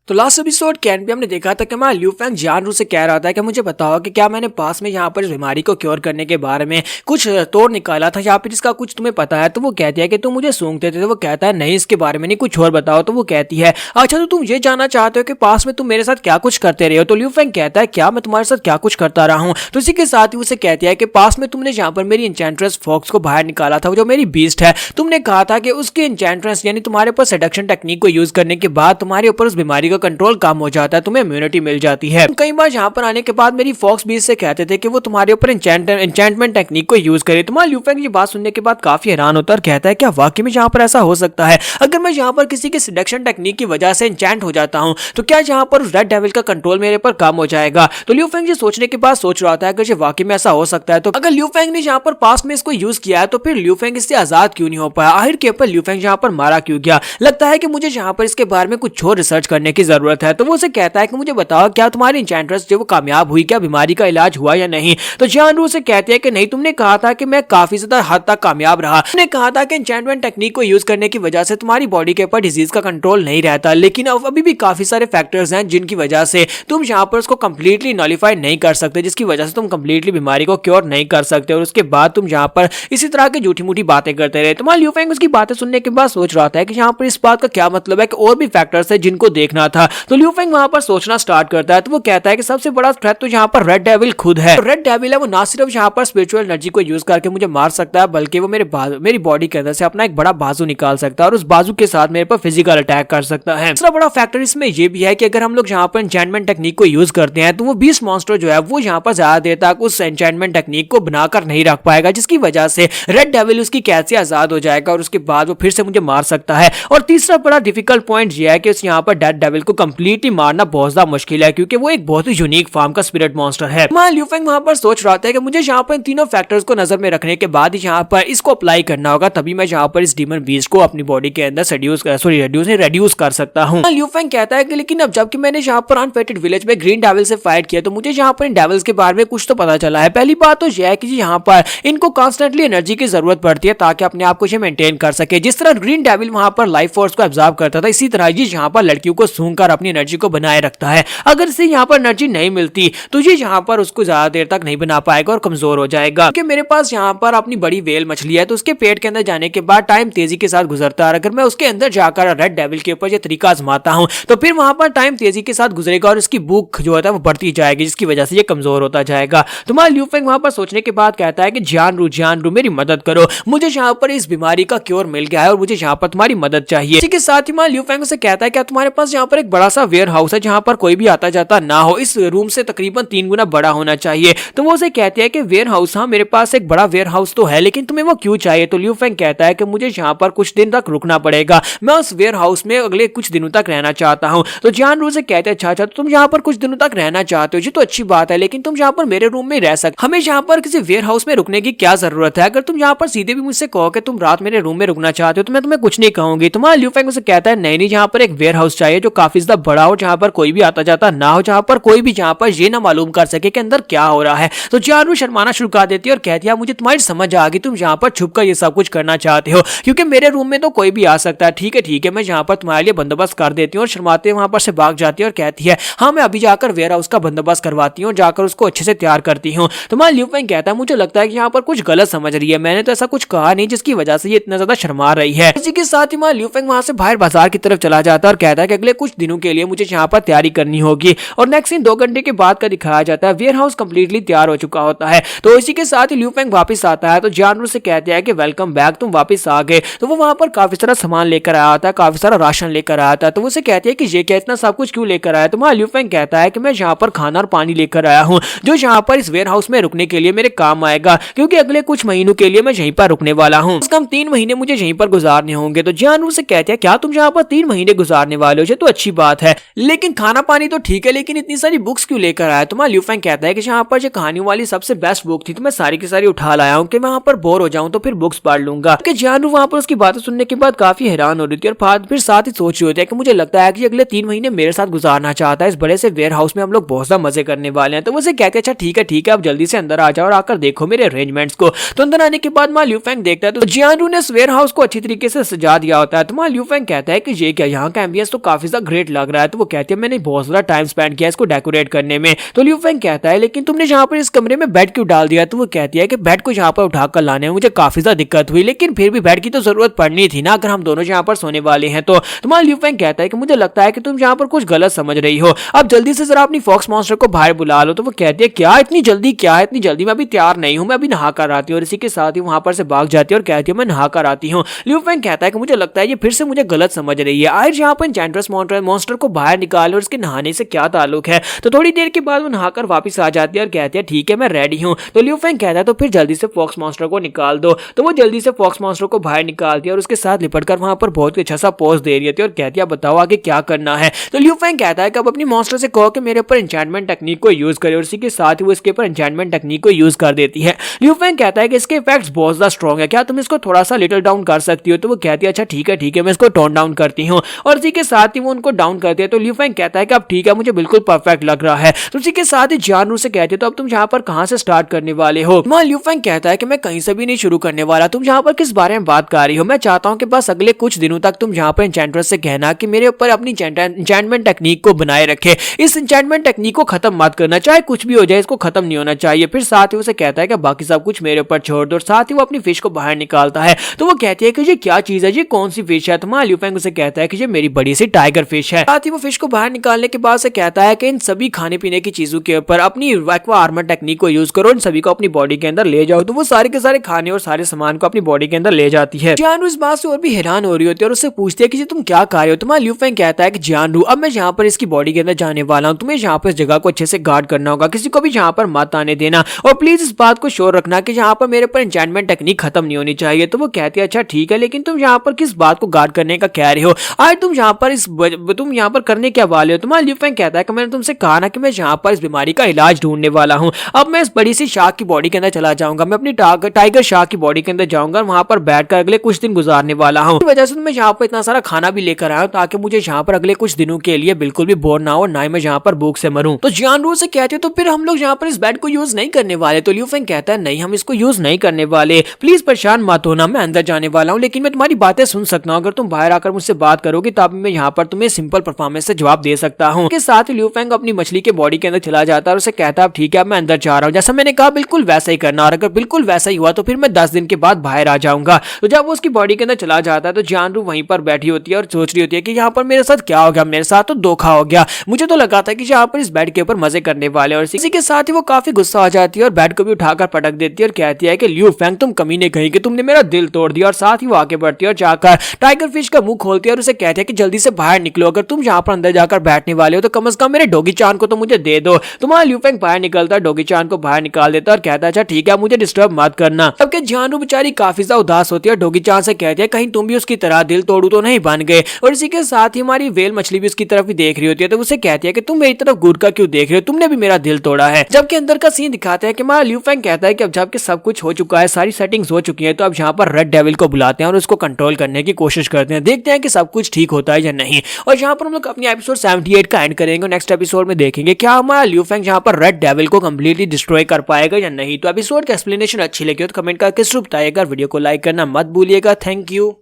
तो last episode के and पे हमने देखा था कि हमारा ल्यू फेंग जियानरू से कह रहा था कि मुझे बताओ कि क्या मैंने पास में यहाँ पर इस बीमारी को क्योर करने के बारे में कुछ तोड़ निकाला था यहाँ पे जिसका कुछ तुम्हें पता है। तो वो कहती है कि तुम मुझे सूंघते थे। तो वो कहता है नहीं, इसके बारे में नहीं, कुछ और बताओ। तो वो कहती है अच्छा तो तुम ये जानना चाहते हो कि पास में तुम मेरे साथ क्या कुछ करते रहे हो। तो ल्यू फेंग कहता है क्या मैं तुम्हारे साथ क्या कुछ करता रहा हूँ। तो इसी के साथ ही उसे कहती है कि पास में तुमने जहाँ पर मेरी इंचेंट्रेस फॉक्स को बाहर निकाला था, जो मेरी बीस्ट है, तुमने कहा था कि उसके इंचेंट्रेस यानी तुम्हारे ऊपर सेडक्शन टेक्निक को यूज करने के बाद तुम्हारे ऊपर उस बीमारी का कंट्रोल कम हो जाता है, तुम्हें इम्यूनिटी मिल जाती है। कई बार यहाँ पर आने के बाद मेरी फॉक्स बीस से कहते थे कि वो तुम्हारे ऊपर एन्चेंटमेंट टेक्निक को यूज करे। तुम्हारा ल्यू फेंग ये बात सुनने के बाद काफी हैरान होता है और कहता है क्या वाकई में यहाँ पर ऐसा हो सकता है। अगर मैं यहाँ पर किसी के सिडक्शन टेक्निक की वजह से एन्चेंट हो जाता हूँ तो क्या यहाँ पर रेड डेविल का कंट्रोल मेरे पर कम हो जाएगा। तो ल्यू फेंग ये सोचने के बाद सोच रहा था अगर ये वाकई में ऐसा हो सकता है तो अगर ल्यू फेंग ने यहाँ पर पास में इसको यूज किया है तो फिर ल्यू फेंग इससे आजाद क्यों नहीं हो पाया, आखिर के ऊपर ल्यू फेंग यहाँ पर मारा क्यों गया। लगता है कि मुझे यहाँ पर इसके बारे में कुछ और रिसर्च करने की जरूरत है। तो वो उसे कहता है कि मुझे बताओ क्या तुम्हारी एन्चेंट्रेस जो वो कामयाब हुई, क्या बीमारी का इलाज हुआ या नहीं। तो जियानरू से कहते हैं कि नहीं, तुमने कहा था कि मैं काफी ज्यादा हद तक कामयाब रहा, तुमने कहा था कि एन्चेंटमेंट टेक्निक को यूज करने की वजह से तुम्हारी बॉडी के ऊपर डिजीज का कंट्रोल नहीं रहता, लेकिन अब अभी भी काफी सारे फैक्टर्स हैं जिनकी वजह से तुम यहाँ पर उसको कंप्लीटली नॉलिफाई नहीं कर सकते, जिसकी वजह से तुम कंप्लीटली बीमारी को क्योर नहीं कर सकते और उसके बाद तुम यहाँ पर इसी तरह की झूठी मूठी बातें करते रहे। तुम्हारा ल्यू फेंग उसकी बातें सुनने के बाद सोच रहा था कि यहाँ पर इस बात का क्या मतलब है कि और भी फैक्टर्स है जिनको देखना था। तो ल्यू फेंग वहां पर सोचना स्टार्ट करता है। तो वो कहता है कि सबसे बड़ा थ्रेट तो यहाँ पर रेड डेविल खुद है। रेड डेविल है वो ना सिर्फ यहाँ पर स्पिरिचुअल एनर्जी को यूज करके मुझे मार सकता है, बल्कि वो मेरी बॉडी के अंदर से अपना एक बड़ा बाजू निकाल सकता है और उस बाजू के साथ मेरे पर फिजिकल अटैक कर सकता है। दूसरा बड़ा फैक्टर इसमें यह भी है कि अगर हम लोग यहाँ पर एन्चेंटमेंट टेक्निक को यूज करते हैं तो वो बीस्ट मॉन्स्टर जो है वो यहाँ पर ज्यादा देर तक उस एन्चेंटमेंट टेक्निक को बनाकर नहीं रख पाएगा, जिसकी वजह से रेड डेविल उसकी कैद से आजाद हो जाएगा और उसके बाद वो फिर से मुझे मार सकता है। और तीसरा बड़ा डिफिकल्ट पॉइंट यह है कि उस यहाँ पर डेड डेविल को कंप्लीटली मारना बहुत ज्यादा मुश्किल है, क्योंकि वो एक बहुत ही यूनिक फॉर्म का स्पिरिट मॉन्स्टर है। ल्यू फेंग वहां पर सोच रहा था कि मुझे यहाँ पर इन तीनों फैक्टर्स को नजर में रखने के बाद यहाँ पर इसको अप्लाई करना होगा, तभी मैं यहाँ पर इस डीमन बीस्ट को अपनी बॉडी के अंदर रेड्यूस कर सकता हूँ। ल्यू फेंग कहता है कि लेकिन अब जबकि मैंने यहाँ पर अनफेटेड विलेज में ग्रीन डेविल से फाइट किया तो मुझे यहाँ पर इन डेविल्स के बारे में कुछ तो पता चला है। पहली बात तो यह है कि यहाँ पर इनको कॉन्स्टेंटली एनर्जी की जरूरत पड़ती है ताकि अपने आप को ये मेंटेन कर सके। जिस तरह ग्रीन डेविल वहां पर लाइफ फोर्स को एब्जॉर्ब करता था, इसी तरह ये यहाँ पर लड़कियों को सूंघकर अपनी एनर्जी को बनाए रखता है। अगर इसे यहाँ पर एनर्जी नहीं मिलती तो ये यहाँ पर उसको ज्यादा देर तक नहीं बना पाएगा और कमजोर हो जाएगा। क्योंकि मेरे पास यहाँ पर अपनी बड़ी वेल मछली है तो उसके पेट के अंदर जाने के बाद टाइम तेजी के साथ गुजरता है। अगर मैं उसके अंदर जाकर रेड डेविल के ऊपर ये तरीका आजमाता हूँ तो फिर वहां पर टाइम तेजी के साथ गुजरेगा और उसकी भूख जो है वो बढ़ती जाएगी, जिसकी वजह से ये कमजोर होता जाएगा। तुम्हारा ल्यू फेंग वहां पर सोचने के बाद कहता है कि जियानरू मेरी मदद करो, मुझे यहाँ पर इस बीमारी का क्योर मिल गया है और मुझे यहाँ पर तुम्हारी मदद चाहिए। इसी के साथ ही ल्यू फेंग से कहता है क्या तुम्हारे पास यहाँ पर एक बड़ा सा वेयर हाउस है जहाँ पर कोई भी आता जाता ना हो, इस रूम से तकरीबन 3 गुना बड़ा होना चाहिए। तो वो उसे कहती है कि वेयर हाउस, हाँ मेरे पास एक बड़ा वेयर हाउस तो है, लेकिन तुम्हें वो क्यों चाहिए। तो ल्यू फेंग कहता है कि मुझे यहाँ पर कुछ दिन तक रुकना पड़ेगा, मैं उस वेयर हाउस में अगले कुछ दिनों तक रहना चाहता हूँ। तो जियानरू से कहते हैं अच्छा तो तुम यहाँ पर कुछ दिनों तक रहना चाहते हो, ये तो अच्छी बात है, लेकिन तुम यहाँ पर मेरे रूम में रह सकते, हमें यहाँ पर किसी वेयर हाउस में रुकने की क्या जरूरत है। अगर तुम यहाँ पर सीधे भी मुझसे कहो कि तुम रात मेरे रूम में रुकना चाहते हो तो मैं तुम्हें कुछ नहीं कहूंगी। तुम्हारा ल्यू फेंग उसे कहता है नहीं, यहाँ पर एक वेयर हाउस चाहिए जो काफी ज्यादा बड़ा हो, जहाँ पर कोई भी आता जाता ना हो, जहाँ पर कोई भी यहाँ पर ये ना मालूम कर सके कि अंदर क्या हो रहा है। तो जियानरू शर्माना शुरू कर देती है और कहती है मुझे तुम्हारी समझ आ गई, तुम यहाँ पर छुपकर ये सब कुछ करना चाहते हो क्योंकि मेरे रूम में तो कोई भी आ सकता है। ठीक है, मैं यहाँ पर तुम्हारे लिए बंदोबस्त कर देती हूँ। और शर्माते वहां पर से भाग जाती है और कहती है हाँ मैं अभी जाकर वेयर हाउस का बंदोबस्त करवाती हूँ, जाकर उसको अच्छे से तैयार करती हूँ। तो ल्यू फेंग कहता है मुझे लगता है कि यहाँ पर कुछ गलत समझ रही है, मैंने तो ऐसा कुछ कहा नहीं जिसकी वजह से ये इतना ज्यादा शर्मा रही है। इसी के साथ ही ल्यू फेंग वहां से बाहर बाजार की तरफ चला जाता है और कहता है कि अगले कुछ दिनों के लिए मुझे यहाँ पर तैयारी करनी होगी। और नेक्स्ट सीन 2 घंटे के बाद का दिखाया जाता है। वेयर हाउस कंप्लीटली तैयार हो चुका होता है। तो इसी के साथ ही ल्यू फेंग वापस आता है तो जियानरू से कहते हैं कि वेलकम बैक, तुम वापस आ गए। तो वो वहां पर काफी सारा सामान लेकर आया था, काफी सारा राशन लेकर आया था। तो वो कहती है कि ये क्या इतना सब कुछ क्यों लेकर आया। तो ल्यू फेंग कहता है कि मैं यहाँ पर खाना और पानी लेकर आया हूँ जो यहाँ पर इस वेयर हाउस में रुकने के लिए मेरे काम आएगा, क्योंकि अगले कुछ महीनों के लिए मैं यहीं पर रुकने वाला हूँ। कम 3 महीने मुझे यहीं पर गुजारने होंगे। तो जियानरू से कहते हैं क्या तुम यहाँ पर 3 महीने गुजारने वाले हो, ये तो अच्छी बात है, लेकिन खाना पानी तो ठीक है, लेकिन इतनी सारी बुक्स क्यों लेकर आया। तो ल्यू फेंग कहता है कि यहाँ पर जो कहानियों वाली सबसे बेस्ट बुक थी तो मैं सारी की सारी उठा लाया हूँ कि मैं वहाँ पर बोर हो जाऊँ तो फिर बुक्स पढ़ लूंगा। जियानरू वहाँ पर उसकी बातें सुनने के बाद काफी हैरान हो रही थी और फिर साथ ही सोच रही होती है कि मुझे लगता है कि अगले 3 महीने मेरे साथ गुजारना चाहता है इस बड़े से वेयर हाउस में, हम लोग बहुत ज्यादा मजे करने वाले हैं। तो वो कहते हैं अच्छा ठीक है अब जल्दी से अंदर आ जाओ और आकर देखो मेरे अरेंजमेंट्स को। तो अंदर आने के बाद ल्यू फेंग देखता है तो जियानरू ने इस वेयर हाउस को अच्छी तरीके से सजा दिया होता है। तो ल्यू फेंग कहता है कि ये क्या, यहाँ का एम्बियंस तो काफी ज्यादा डेकोरेट लग रहा है। तो वो कहती है मैंने बहुत सारा टाइम स्पेंड किया इसको डेकोरेट करने में। तो लियू फेंग कहता है लेकिन तुमने यहाँ पर इस कमरे में बेड क्यों डाल दिया? तो वो कहती है कि बेड को यहाँ पर उठाकर लाने में मुझे काफी ज्यादा दिक्कत हुई, लेकिन फिर भी बेड की तो जरूरत पड़नी थी ना, अगर हम दोनों यहाँ पर सोने वाले हैं तो। तुम्हारा लियू फेंग कहता है कि मुझे लगता है कि तुम यहाँ पर कुछ गलत समझ रही हो, अब जल्दी से जरा अपनी फॉक्स मॉन्स्टर को बाहर बुला लो। तो वो कहती है क्या इतनी जल्दी, क्या है इतनी जल्दी, मैं अभी तैयार नहीं हूँ, मैं अभी नहा कर आती हूँ। और इसी के साथ ही वहां पर से भाग जाती है और कहती है मैं नहा कर आती हूँ। लियू फेंग कहता है कि मुझे लगता है ये फिर से मुझे गलत समझ रही है, आज यहाँ पर एन्चेंट्रेस मॉन्स्टर को बाहर निकालो और इसके नहाने से क्या ताल्लुक है। तो थोड़ी देर के बाद वो नहाकर वापस आ जाती है और कहती है ठीक है मैं रेडी हूँ। तो लियू फेंग कहता है तो फिर जल्दी से फॉक्स मॉन्स्टर को निकाल दो। तो वो जल्दी से फॉक्स मॉन्स्टर को बाहर निकालती है और उसके साथ लिपटकर वहां पर बहुत अच्छा सा पोज दे रही थी और कहती है बताओ आगे क्या करना है। तो लियू फेंग कहता है कि अब अपनी मॉन्स्टर से कहो कि मेरे ऊपर एन्चेंटमेंट टेक्निक को यूज करे और इसी के साथ ही वो इसके ऊपर एन्चेंटमेंट टेक्निक को यूज कर देती है। लियू फेंग कहता है कि इसके इफेक्ट्स बहुत ज्यादा स्ट्रॉन्ग है, क्या तुम इसको थोड़ा सा लिटिल डाउन कर सकती हो? तो वो कहती है अच्छा ठीक है मैं इसको टोन डाउन करती हूँ। और इसी के साथ ही वो उनको डाउन करती है। तो लियू फेंग कहता है कि अब ठीक है मुझे बिल्कुल परफेक्ट लग रहा है। तो उसी के साथ ही जानू से कहती है तो अब तुम यहाँ पर कहाँ से स्टार्ट करने वाले हो? लियू फेंग कहता है कि मैं कहीं से भी नहीं शुरू करने वाला, तुम यहाँ पर किस बारे में बात कर रही हो? मैं चाहता हूँ कि बस अगले कुछ दिनों तक तुम यहाँ पर एन्चेंट्रेस से कहना कि मेरे ऊपर अपनी एन्चेंटमेंट टेक्निक को बनाए रखे, इस एन्चेंटमेंट टेक्निक को खत्म मत करना, चाहे कुछ भी हो जाए इसको खत्म नहीं होना चाहिए। फिर साथ ही उसे कहता है कि बाकी सब कुछ मेरे ऊपर छोड़ दो। साथ ही वो अपनी फिश को बाहर निकालता है। तो वो कहती है कि ये क्या चीज है, ये कौन सी फिश है? तो लियू फेंग उसे कहता है कि ये मेरी बड़ी सी टाइगर फिश है। साथ ही वो फिश को बाहर निकालने के बाद से कहता है कि इन सभी खाने पीने की चीजों के ऊपर अपनी एक्वा आर्मर टेक्निक को यूज करो, इन सभी को अपनी बॉडी के अंदर ले जाओ। तो वो सारे के सारे खाने और सारे सामान को अपनी बॉडी के अंदर ले जाती है। जानू इस बात से और भी हैरान हो रही होती है और उससे पूछती है कि तुम क्या कर रहे हो? तुम्हारा लियू फेंग कहता है कि जानू अब मैं यहाँ पर इसकी बॉडी के अंदर जाने वाला हूँ, तुम्हें यहाँ पर इस जगह को अच्छे से गार्ड करना होगा, किसी को भी यहाँ पर मत आने देना और प्लीज इस बात को श्योर रखना कि यहाँ पर मेरे पर एन्चेंटमेंट टेक्निक खत्म नहीं होनी चाहिए। तो वो कहती है अच्छा ठीक है, लेकिन तुम यहाँ पर किस बात को गार्ड करने का कह रहे हो? आज तुम यहाँ पर करने क्या वाले हो? तुम्हारा लियू फेंग कहता है कि मैंने तुमसे कहा ना कि मैं यहाँ पर इस बीमारी का इलाज ढूंढने वाला हूँ। अब मैं इस बड़ी सी शार्क की बॉडी के अंदर चला जाऊंगा, मैं अपनी टाइगर शार्क की बॉडी के अंदर जाऊंगा और वहां पर बैठकर अगले कुछ दिन गुजारने वाला हूँ। इस वजह से मैं यहाँ पर इतना सारा खाना भी लेकर आया हूँ ताकि मुझे यहाँ पर अगले कुछ दिनों के लिए बिल्कुल भी बोर ना हो, ना ही मैं यहाँ पर भूख से मरूं। तो जानू से कहते हो तो फिर हम लोग यहाँ पर इस बेड को यूज नहीं करने वाले? तो लियू फेंग कहता है नहीं हम इसको यूज नहीं करने वाले, प्लीज परेशान मत होना, मैं अंदर जाने वाला हूँ लेकिन मैं तुम्हारी बातें सुन सकता हूँ, अगर तुम बाहर आकर मुझसे बात करोगी तब मैं यहाँ पर तुम्हें सिंपल परफॉर्मेंस से जवाब दे सकता हूँ। के साथ ही लियू फेंग अपनी मछली के बॉडी के अंदर चला जाता है और उसे कहता है ठीक है मैं अंदर जा रहा हूँ, जैसा मैंने कहा बिल्कुल वैसा ही करना, और अगर बिल्कुल वैसा ही हुआ तो फिर मैं 10 दिन के बाद बाहर आ जाऊंगा। तो जब वो उसकी बॉडी के अंदर चला जाता है तो जानू वहीं पर बैठी होती है और सोच रही होती है कि यहाँ पर मेरे साथ क्या हो गया, मेरे साथ तो धोखा हो गया, मुझे तो लगा था कि यहाँ पर इस बेड के ऊपर मजे करने वाले। और इसी के साथ ही वो काफी गुस्सा हो जाती है और बेड को भी उठाकर पटक देती है और कहती है कि लियू फेंग तुम कमीने कहीं कि तुमने मेरा दिल तोड़ दिया। और साथ ही वो आगे बढ़ती है और जाकर टाइगर फिश का मुंह खोलती है और उसे कहती है कि जल्दी से बाहर निकलो, अगर तुम यहाँ पर अंदर जाकर बैठने वाले हो तो कम से कम मेरे डॉगी चान को तो मुझे दे दो। तुम्हारा लियू फेंग बाहर निकलता है, डॉगी चान को बाहर निकाल देता है और कहता है अच्छा ठीक है मुझे डिस्टर्ब मत करना। तब जानू बेचारी काफी ज्यादा उदास होती है और डॉगी चान से कहती है कहीं तुम भी उसकी तरह दिल तोड़ू तो नहीं बन गए। और इसी के साथ ही हमारी वेल मछली भी उसकी तरफ ही देख रही होती है, तो उसे कहती है कि तुम मेरी तरफ घूर कर क्यों देख रहे हो, तुमने भी मेरा दिल तोड़ा है। जबकि अंदर का सीन दिखाते हैं कि हमारा लियू फेंग कहता है कि अब जबकि सब कुछ हो चुका है, सारी सेटिंग्स हो चुकी है, तो अब यहाँ पर रेड डेविल को बुलाते हैं और उसको कंट्रोल करने की कोशिश करते हैं, देखते हैं कि सब कुछ ठीक होता है या नहीं। और यहाँ पर हम लोग अपनी एपिसोड 78 का एंड करेंगे। नेक्स्ट एपिसोड में देखेंगे क्या हमारा लियू फेंग यहाँ पर रेड डेविल को कंप्लीटली डिस्ट्रॉय कर पाएगा या नहीं। तो एपिसोड की एक्सप्लेनेशन अच्छी लगी हो तो कमेंट करके जरूर बताइएगा, वीडियो को लाइक करना मत भूलिएगा। Thank you.